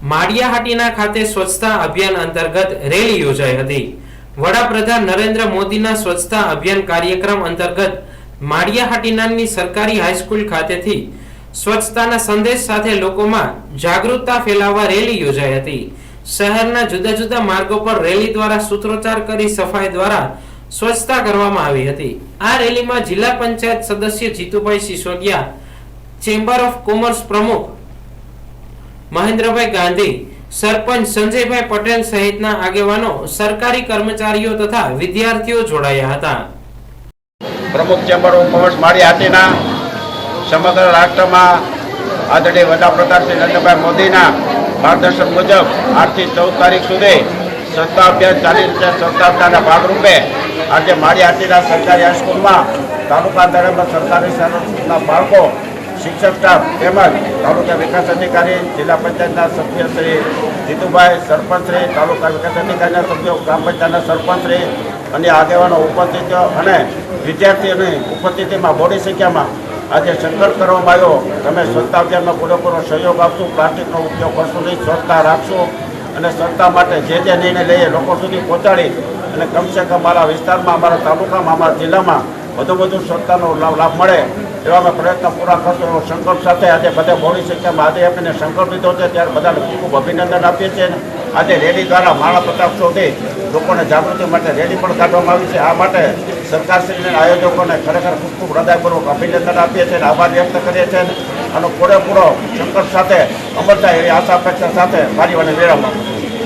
માળિયાહાટીના ખાતે સ્વચ્છતા અભિયાન અંતર્ગત રેલી યોજાઈ હતી। વડાપ્રધાન નરેન્દ્ર મોદીના સ્વચ્છતા અભિયાન કાર્યક્રમ અંતર્ગત માળિયાહાટીનાની સરકારી હાઈસ્કૂલ ખાતેથી સ્વચ્છતાના સંદેશ સાથે લોકોમાં જાગૃતતા ફેલાવવા રેલી યોજાઈ હતી। શહેરના જુદા જુદા માર્ગો પર રેલી દ્વારા સૂત્રોચ્ચાર કરી સફાઈ દ્વારા સ્વચ્છતા કરવામાં આવી હતી। આ રેલીમાં જિલ્લા પંચાયત સદસ્ય Jitubhai Sisodiya, chamber of commerce પ્રમુખ મહેન્દ્રભાઈ ગાંધી, સરપંચ સંજયભાઈ પટેલ સહિતના આગેવાનો, સરકારી કર્મચારીઓ તથા વિદ્યાર્થીઓ જોડાયા હતા। પ્રમુખ ચેમ્બર ઓફ કોમર્સ માળિયાહાટીના સમગ્ર રાષ્ટ્રમાં આદરણીય વડાપ્રધાન શ્રી નરેન્દ્રભાઈ મોદીના માર્ગદર્શન મુજબ 8 થી 14 તારીખ સુધી સ્વચ્છતા અભિયાન ચાલી રહ્યું છે। સ્વચ્છતા અભિયાનના ભાગરૂપે આજે માળિયાહાટીના સરકારી હાઈસ્કૂલમાં તાલુકા દરમિયાન સરકારી શાળાના બાળકો, શિક્ષક સ્ટાફ તેમજ તાલુકા વિકાસ અધિકારી, જિલ્લા પંચાયતના સભ્ય શ્રી જીતુભાઈ, સરપંચશ્રી, તાલુકા વિકાસ અધિકારીના સભ્યો, ગ્રામ પંચાયતના સરપંચશ્રી, અન્ય આગેવાનો ઉપસ્થિત અને વિદ્યાર્થીઓની ઉપસ્થિતિમાં મોટી સંખ્યામાં આજે સંકલ્પ કરવામાં આવ્યો, તમે સ્વચ્છતા અભિયાનનો પૂરેપૂરો સહયોગ આપશું, પ્લાસ્ટિકનો ઉપયોગ કરશું નહીં, સ્વચ્છતા રાખશું અને સ્વચ્છતા માટે જે નિર્ણય લઈએ લોકો સુધી પહોંચાડી અને કમસે કમ અમારા વિસ્તારમાં, અમારા તાલુકામાં, અમારા જિલ્લામાં વધુ સ્વચ્છતાનો લાભ મળે એવા અમે પ્રયત્ન પૂરા કરશું એવો સંકલ્પ સાથે આજે બધા મોટી સંખ્યામાં આજે આપણે સંકલ્પ લીધો છે, ત્યારે બધાને ખૂબ અભિનંદન આપીએ છીએ। આજે રેલી દ્વારા માળા પ્રતાપ સુધી લોકોને જાગૃતિ માટે રેલી પણ કાઢવામાં આવી છે। આ માટે સરકારશ્રીના આયોજકોને ખરેખર ખૂબ હૃદયપૂર્વક અભિનંદન આપીએ છીએ અને આભાર વ્યક્ત કરીએ છીએ। આનો પૂરેપૂરો સંકલ્પ સાથે અમર થાય એવી આશા અપેક્ષા સાથે મારી વિરામ આપું છું।